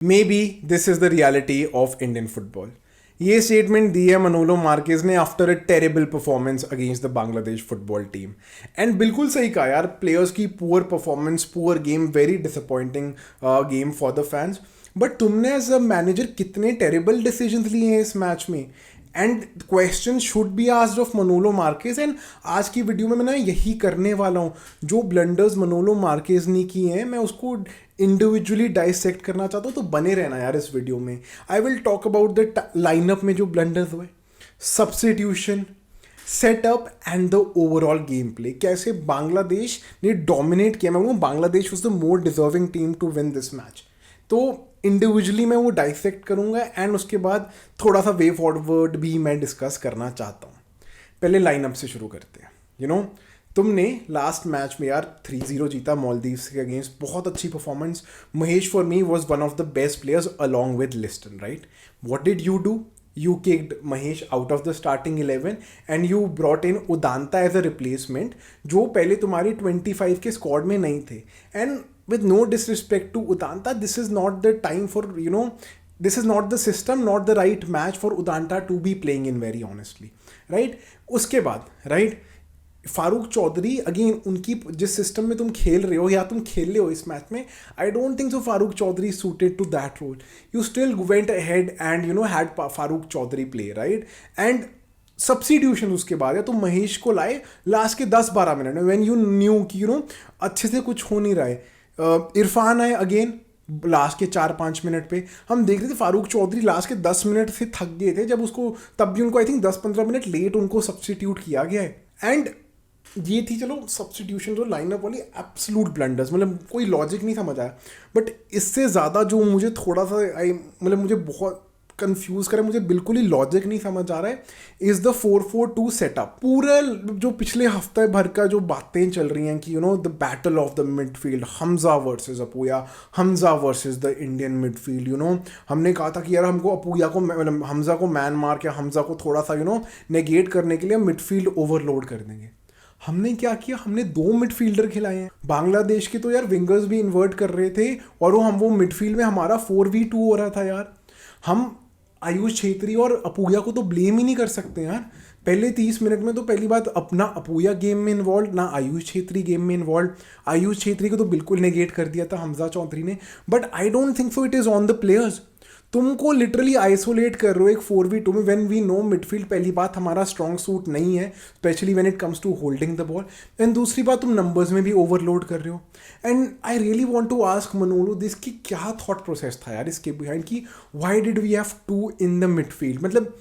May be this is the reality of Indian football. ये statement दी है मनोलो Marquez ने after a terrible performance against the Bangladesh football team. And बिल्कुल सही कहा यार, प्लेयर्स की poor performance, poor game, very disappointing game for the fans. But तुमने as a manager कितने टेरेबल डिसीजंस लिए हैं इस मैच में? And question should be asked of मनोलो Marquez. And आज की वीडियो में मैं ना यही करने वाला हूँ। जो ब्लंडर्स मनोलो मार्केज ने किए हैं मैं उसको इंडिविजुअली डाइसेक्ट करना चाहता हूँ, तो बने रहना यार इस वीडियो में। I will talk about the lineup में जो ब्लंडर्स हुए, substitution, setup and the overall game play. कैसे बांग्लादेश ने डोमिनेट किया। मैं बोलूँ Bangladesh was the more deserving team to win this match. तो इंडिविजुअली मैं वो डाइसेक्ट करूँगा एंड उसके बाद थोड़ा सा वे फॉरवर्ड भी मैं डिस्कस करना चाहता हूँ। पहले लाइनअप से शुरू करते हैं। तुमने लास्ट मैच में यार 3-0 जीता मालदीव्स के अगेंस्ट, बहुत अच्छी performance. Mahesh for me was one of the best players along with Liston, right? What did you do? You kicked Mahesh out of the starting 11 and you brought in Udanta as a replacement, जो पहले तुम्हारी 25 के squad में नहीं थे। And with no disrespect to Udanta, this is not the time for, this is not the system, not the right match for Udanta to be playing in, very honestly, right? उसके बाद, right? Farooq Chaudhary again, उनकी जिस system में तुम खेल रहे हो या तुम खेल रहे हो इस मैच में, I don't think so Farooq Chaudhary suited to that role. You still went ahead and had Farooq Chaudhary play, right? And substitution उसके बाद है, तो महेश को लाए लास्ट के 10-12 मिनट में, व्हेन यू न्यू कि अच्छे से कुछ हो नहीं रहा है। इरफान आए अगेन लास्ट के 4-5 मिनट पे। हम देख रहे थे फारूक चौधरी लास्ट के 10 मिनट से थक गए थे, जब उसको तब भी उनको आई थिंक 10-15 मिनट लेट उनको सब्स्टिट्यूट किया गया है। एंड ये थी चलो सब्स्टिट्यूशन जो लाइनअप वाली एब्सोल्यूट ब्लंडर्स, मतलब कोई लॉजिक नहीं समझ आया। बट इससे ज़्यादा जो मुझे थोड़ा सा मुझे बहुत कंफ्यूज करे, मुझे बिल्कुल ही लॉजिक नहीं समझ आ रहा है, इज़ द 4-4-2 सेटअप। पूरा जो पिछले हफ्ते भर का जो बातें चल रही हैं कि the battle of the midfield, Hamza versus अपूया, Hamza versus the Indian midfield. हमने कहा था कि यार हमको अपूया को, मतलब हमजा को मैन मार के हमजा को थोड़ा सा नेगेट करने के लिए मिडफील्ड ओवरलोड कर देंगे। हमने क्या किया? हमने 2 मिडफील्डर खिलाए हैं। बांग्लादेश के तो यार विंगर्स भी इन्वर्ट कर रहे थे और वो मिडफील्ड में हमारा 4v2 हो रहा था यार। हम आयुष छेत्री और अपूया को तो ब्लेम ही नहीं कर सकते यार। पहले 30 मिनट में तो पहली बात अपना अपूया गेम में इन्वॉल्व, ना आयुष छेत्री गेम में इन्वॉल्व। आयुष छेत्री को तो बिल्कुल नेगेट कर दिया था हमजा चौधरी ने। But I don't think so it is on the players. तुमको लिटरली आइसोलेट कर रहे हो एक 4v2 में, व्हेन वी नो मिडफील्ड पहली बात हमारा स्ट्रॉन्ग सूट नहीं है, specially when it comes to holding the ball. And दूसरी बात, तुम नंबर्स में भी ओवरलोड कर रहे हो। And I really want to ask Manolo this कि क्या थॉट प्रोसेस था यार इसके बिहाइंड, कि why did we have 2 in the midfield? मतलब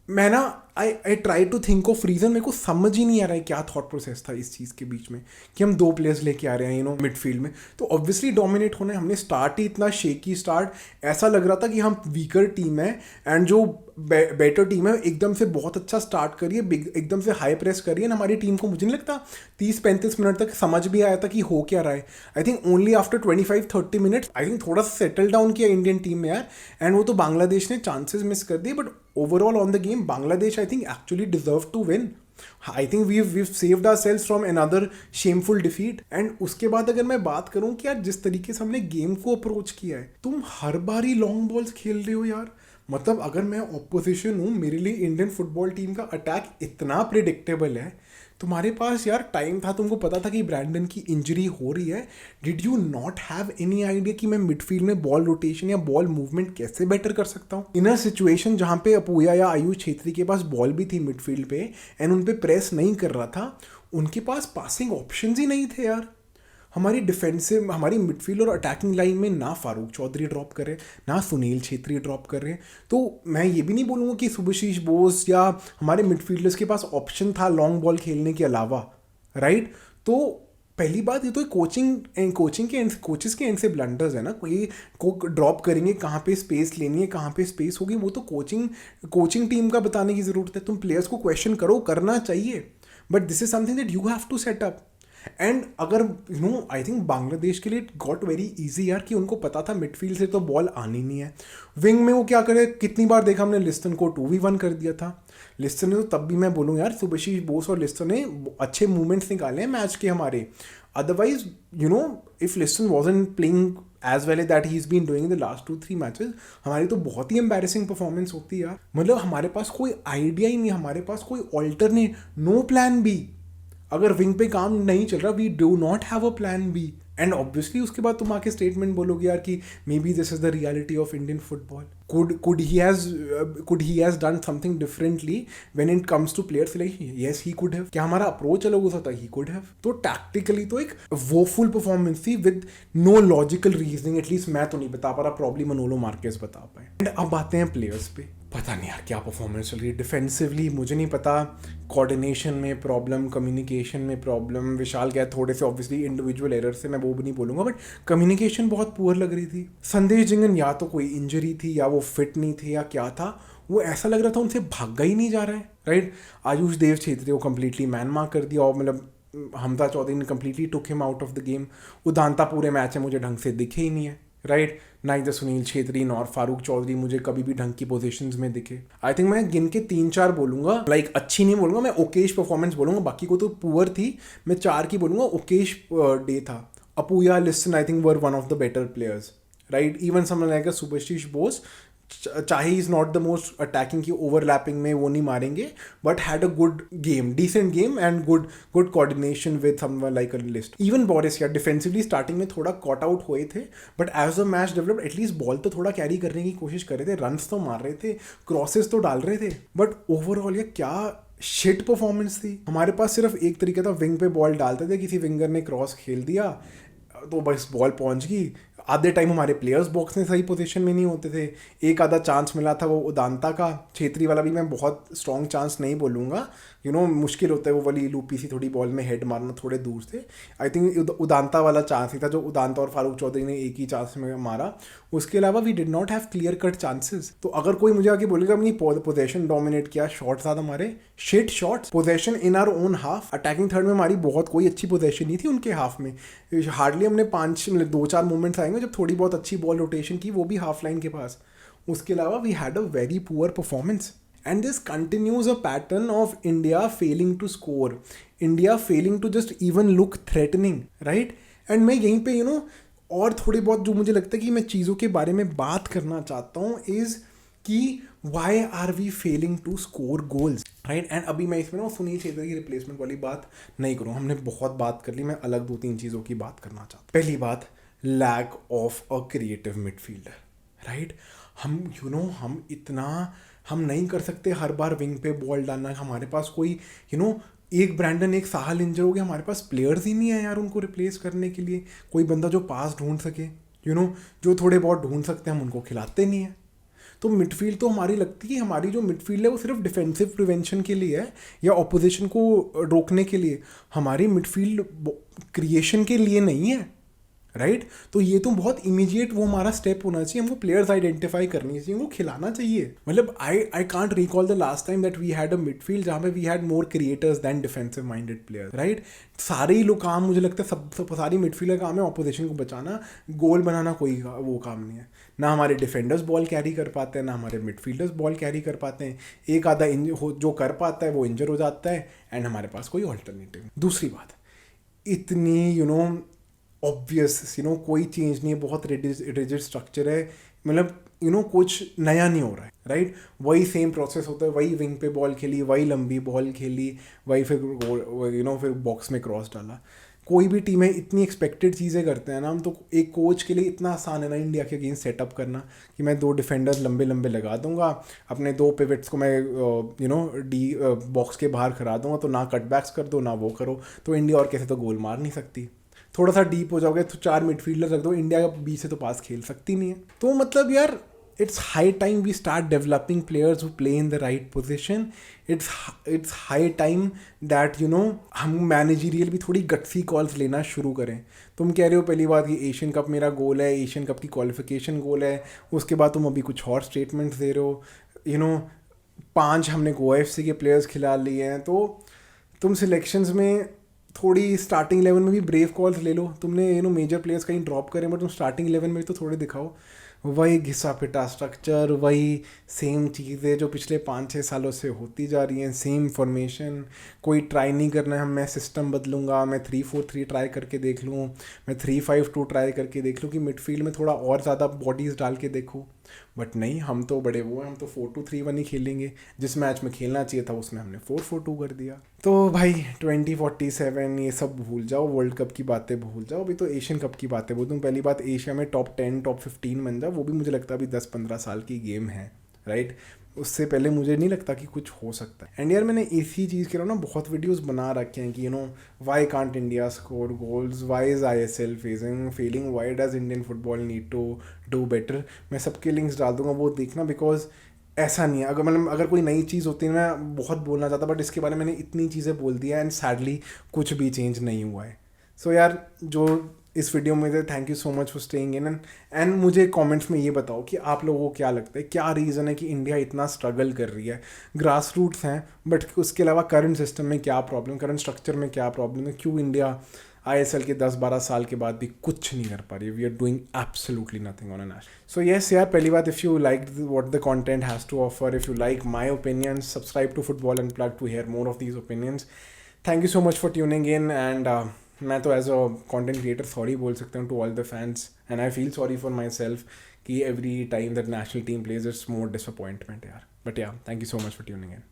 मैं ना I try to think of reason, मेरे को समझ ही नहीं आ रहा है क्या थॉट प्रोसेस था इस चीज़ के बीच में कि हम 2 प्लेयर्स लेके आ रहे हैं मिडफील्ड में। तो ऑब्वियसली डोमिनेट होने, हमने स्टार्ट ही इतना शेकी स्टार्ट, ऐसा लग रहा था कि हम वीकर टीम है एंड जो बेटर टीम है एकदम से बहुत अच्छा स्टार्ट करिए, एकदम से हाई प्रेस करिए। हमारी टीम को मुझे नहीं लगता 30-35 मिनट तक समझ भी आया था कि हो क्या रहा है। I think only after 25-30 minutes I think थोड़ा सेटल डाउन किया इंडियन टीम में यार। एंड वो तो बांग्लादेश ने चांसेस मिस कर दिए, but overall on the game Bangladesh I think actually deserve to win. I think we've saved ourselves from another shameful defeat. And उसके बाद अगर मैं बात करूं कि यार जिस तरीके से हमने गेम को अप्रोच किया है, तुम हर बार ही लॉन्ग बॉल्स खेल रहे हो यार। मतलब अगर मैं ऑपोजिशन हूँ, मेरे लिए इंडियन फुटबॉल टीम का अटैक इतना प्रिडिक्टेबल है। तुम्हारे पास यार टाइम था, तुमको पता था कि ब्रैंडन की इंजरी हो रही है। Did you not have any idea कि मैं मिडफील्ड में बॉल रोटेशन या बॉल मूवमेंट कैसे बेटर कर सकता हूँ इन अ सिचुएशन जहाँ पे अपूया या आयुष छेत्री के पास बॉल भी थी मिडफील्ड पे एंड उन पे प्रेस नहीं कर रहा था, उनके पास पासिंग ऑप्शंस ही नहीं थे यार। हमारी डिफेंसिव, हमारी मिडफील्ड और अटैकिंग लाइन में ना फारूक चौधरी ड्रॉप कर रहे, ना सुनील छेत्री ड्रॉप कर रहे। तो मैं ये भी नहीं बोलूँगा कि सुभाशीष बोस या हमारे मिडफील्डर्स के पास ऑप्शन था लॉन्ग बॉल खेलने के अलावा, राइट? तो पहली बात ये तो कोचेस के एंड से ब्लंडर्स है ना। कोई को ड्रॉप करेंगे, कहाँ पे स्पेस लेनी है, कहाँ पे स्पेस होगी, वो तो कोचिंग टीम का बताने की ज़रूरत है। तुम प्लेयर्स को क्वेश्चन करो, करना चाहिए, but this is something that you have to set up. And अगर आई थिंक बांग्लादेश के लिए इट गॉट वेरी इजी यार, कि उनको पता था मिडफील्ड से तो बॉल आनी नहीं है। विंग में वो क्या करे, कितनी बार देखा हमने लिस्टन को 2v1 कर दिया था। लिस्टन ने तो तब भी मैं बोलूँ यार, सुभाशीष बोस और लिस्टन ने अच्छे मूवमेंट्स निकाले हैं मैच के हमारे। Otherwise if Liston wasn't playing as well that he is been doing the last 2-3 matches, हमारी तो बहुत ही एम्बैरेसिंग परफॉर्मेंस होती है यार। मतलब हमारे पास कोई आइडिया ही नहीं, हमारे पास कोई ऑल्टरनेट, नो प्लान बी। अगर विंग पे काम नहीं चल रहा, we do not have a plan B. And obviously उसके बाद तुम आके स्टेटमेंट बोलोगे यार कि maybe this is the reality of Indian football. Could he has done something differently when it comes to players? Like yes he could have. क्या हमारा approach अलग हो सकता है? He could have. तो टैक्टिकली तो एक वोफुल परफॉर्मेंस थी with no logical reasoning. At least मैं तो नहीं बता पा रहा, प्रॉब्ली मनोलो मार्केस बता पाए। एंड अब आते हैं प्लेयर्स पे। पता नहीं यार क्या परफॉर्मेंस चल रही है डिफेंसिवली, मुझे नहीं पता। कोऑर्डिनेशन में प्रॉब्लम, कम्युनिकेशन में प्रॉब्लम। विशाल क्या थोड़े से ऑब्वियसली इंडिविजुअल एरर से, मैं वो भी नहीं बोलूंगा, बट कम्युनिकेशन बहुत पुअर लग रही थी। संदेश जिंगन या तो कोई इंजरी थी या वो फिट नहीं थे या क्या था, वो ऐसा लग रहा था उनसे भागा ही नहीं जा रहा है, राइट। आयुष देव छेत्री को कंप्लीटली मैन मार्क कर दिया, और मतलब हमजा चौधरी ने completely took him out of the game. Udanta पूरे मैच में मुझे ढंग से दिखे ही नहीं है, right. Neither Sunil Chhetri nor Farooq Chaudhary मुझे कभी भी ढंग की पोजीशंस में दिखे। आई थिंक मैं गिन के 3-4 बोलूंगा, लाइक अच्छी नहीं बोलूंगा, मैं ओकेश परफॉर्मेंस बोलूंगा, बाकी को तो पुअर थी। मैं 4 की बोलूंगा, ओकेश डे था। अपूया listen I think were one of the better players, right. Even someone like Subhashish Bose, चाहे is not the most attacking की ओवरलैपिंग में वो नहीं मारेंगे, but had a good game, decent game and good coordination with someone like a list. Even Boris यार defensively starting में थोड़ा caught out हुए थे, but as the match developed at least ball तो थोड़ा कैरी करने की कोशिश कर रहे थे, रन्स तो मार रहे थे, क्रॉसेस तो डाल रहे थे। बट ओवरऑल ये क्या शिट परफॉर्मेंस थी। हमारे पास सिर्फ एक तरीका था, विंग पे बॉल डालते थे, किसी विंगर ने क्रॉस खेल दिया तो बस बॉल पहुंच गई। आधे टाइम हमारे प्लेयर्स बॉक्स में सही पोजीशन में नहीं होते थे। एक आधा चांस मिला था वो उदांता का, छेत्री वाला भी मैं बहुत स्ट्रॉन्ग चांस नहीं बोलूँगा, मुश्किल होता है वो वाली लूपी सी थोड़ी बॉल में हेड मारना थोड़े दूर से। आई थिंक उदांता वाला चांस ही था जो उदांता और फारूक चौधरी ने एक ही चांस में मारा। उसके अलावा we did not have clear cut chances. तो अगर कोई मुझे आके बोलेगा अपनी पोजेशन डोमिनेट किया, शॉट ज़्यादा हमारे shit shots, possession in our own half, attacking third में हमारी बहुत कोई अच्छी पोजेशन नहीं थी उनके हाफ में। हार्डली हमने 2-4 मूवमेंट्स आएंगे जब थोड़ी बहुत अच्छी बॉल रोटेशन की, वो भी हाफ लाइन के पास। उसके अलावा we had a very poor performance. And this continues a pattern of India failing to score, India failing to just even look threatening, right? And मैं यहीं पे और थोड़ी बहुत जो मुझे लगता है कि मैं चीज़ों के बारे में बात करना चाहता हूँ इज़ कि why are we failing to score goals, right? And अभी मैं इसमें सुनील छेत्री की रिप्लेसमेंट वाली बात नहीं करूँ, हमने बहुत बात कर ली, मैं अलग 2-3 चीज़ों की बात करना चाहता हूँ। पहली बात, lack of a creative midfielder, right. हम इतना हम नहीं कर सकते हर बार विंग पे बॉल डालना। हमारे पास कोई एक ब्रैंडन एक साहल इंजर हो गया, हमारे पास प्लेयर्स ही नहीं है यार उनको रिप्लेस करने के लिए। कोई बंदा जो पास ढूंढ सके, जो थोड़े बहुत ढूंढ सकते हैं, हम उनको खिलाते नहीं है। तो मिडफील्ड तो हमारी लगती है, हमारी जो मिडफील्ड है वो सिर्फ डिफेंसिव प्रिवेंशन के लिए है या ऑपोजिशन को रोकने के लिए, हमारी मिडफील्ड क्रिएशन के लिए नहीं है, राइट। तो ये तो बहुत इमीडिएट वो हमारा स्टेप होना चाहिए, हमको प्लेयर्स आइडेंटिफाई करनी चाहिए, उनको खिलाना चाहिए। मतलब I can't recall the last time that we had a midfield जहाँ पे we had more creators than defensive minded players, right. सारे ही लोग काम, मुझे लगता है सब सारी मिडफील्ड का काम है ऑपोजिशन को बचाना, गोल बनाना कोई वो काम नहीं है। ना हमारे डिफेंडर्स बॉल कैरी कर पाते हैं, ना हमारे मिडफील्डर्स बॉल कैरी कर पाते हैं। एक आधा जो कर पाता है वो इंजर हो जाता है, एंड हमारे पास कोई ऑल्टरनेटिव। दूसरी बात, इतनी ऑब्वियस कोई चेंज नहीं है, बहुत रिजिड स्ट्रक्चर है, मतलब कुछ नया नहीं हो रहा है, राइट। वही सेम प्रोसेस होता है, वही विंग पे बॉल खेली, वही लंबी बॉल खेली, वही फिर फिर बॉक्स में क्रॉस डाला। कोई भी टीम है इतनी एक्सपेक्टेड चीज़ें करते हैं ना हम, तो एक कोच के लिए इतना आसान है ना इंडिया के अगेंस्ट सेटअप करना कि मैं 2 डिफेंडर्स लंबे लंबे लगा दूंगा, अपने 2 पिवट्स को मैं बॉक्स के बाहर खड़ा दूंगा, तो ना कटबैक्स कर दो ना वो करो, तो इंडिया और कैसे तो गोल मार नहीं सकती। थोड़ा सा डीप हो जाओगे तो 4 मिडफील्डर रख दो, इंडिया बीच से तो पास खेल सकती नहीं है। तो मतलब यार it's high time we start developing players who play in the right position. It's high time that हम मैनेजरियल भी थोड़ी गट्सी कॉल्स लेना शुरू करें। तुम कह रहे हो पहली बात कि एशियन कप मेरा गोल है, एशियन कप की क्वालिफिकेशन गोल है, उसके बाद तुम अभी कुछ और स्टेटमेंट्स दे रहे हो। 5 हमने OFC के प्लेयर्स खिला लिए हैं, तो तुम सिलेक्शंस में थोड़ी स्टार्टिंग 11 में भी ब्रेव कॉल्स ले लो। तुमने मेजर प्लेयर्स कहीं ड्रॉप करें, बट तुम स्टार्टिंग 11 में भी तो थोड़े दिखाओ। वही घिसा पिटा स्ट्रक्चर, वही सेम चीज़ें जो पिछले 5-6 सालों से होती जा रही हैं, सेम फॉर्मेशन। कोई ट्राई नहीं करना है मैं सिस्टम बदलूंगा, मैं 3-4-3 ट्राई करके देख लूँ, मैं 3-5-2 ट्राई करके देख लूँ कि मिडफील्ड में थोड़ा और ज़्यादा बॉडीज़ डाल के देखूँ। बट नहीं, हम तो बड़े वो हैं, हम तो 4-2-3-1 ही खेलेंगे। जिस मैच में खेलना चाहिए था उसमें हमने 4-4-2 कर दिया। तो भाई 2047 ये सब भूल जाओ, वर्ल्ड कप की बातें भूल जाओ, अभी तो एशियन कप की बातें बोल दूँ। पहली बात, एशिया में टॉप 10 टॉप 15 बन जाओ, वो भी मुझे लगता है अभी 10-15 साल की गेम है, राइट। उससे पहले मुझे नहीं लगता कि कुछ हो सकता है। एंड यार मैंने इसी चीज़ के लिए ना बहुत वीडियोस बना रखे हैं कि why can't India score goals, why is ISL failing, why does Indian football need to do better. मैं सबके लिंक्स डाल दूंगा, वो देखना। बिकॉज ऐसा नहीं है, अगर कोई नई चीज़ होती है, मैं बहुत बोलना चाहता, बट इसके बारे में मैंने इतनी चीज़ें बोल दी है एंड सैडली कुछ भी चेंज नहीं हुआ है। सो यार जो इस वीडियो में थे, thank you so much for staying in and मुझे कमेंट्स में ये बताओ कि आप लोगों को क्या लगता है, क्या रीज़न है कि इंडिया इतना स्ट्रगल कर रही है। ग्रास रूट्स हैं, बट उसके अलावा करंट सिस्टम में क्या प्रॉब्लम, करंट स्ट्रक्चर में क्या प्रॉब्लम है, क्यों इंडिया ISL के 10-12 साल के बाद भी कुछ नहीं कर पा रही है। We are doing absolutely nothing on a national. So yes यार, पहली बात, if you like what the content has to offer, if you like my opinions, subscribe to Football Unplugged to hear more of these opinions. Thank you so much for tuning in and मैं तो as a content creator sorry बोल सकता हूँ to all the fans, and I feel sorry for my self कि every time that national team plays it's more disappointment यार। But yeah, thank you so much for tuning in.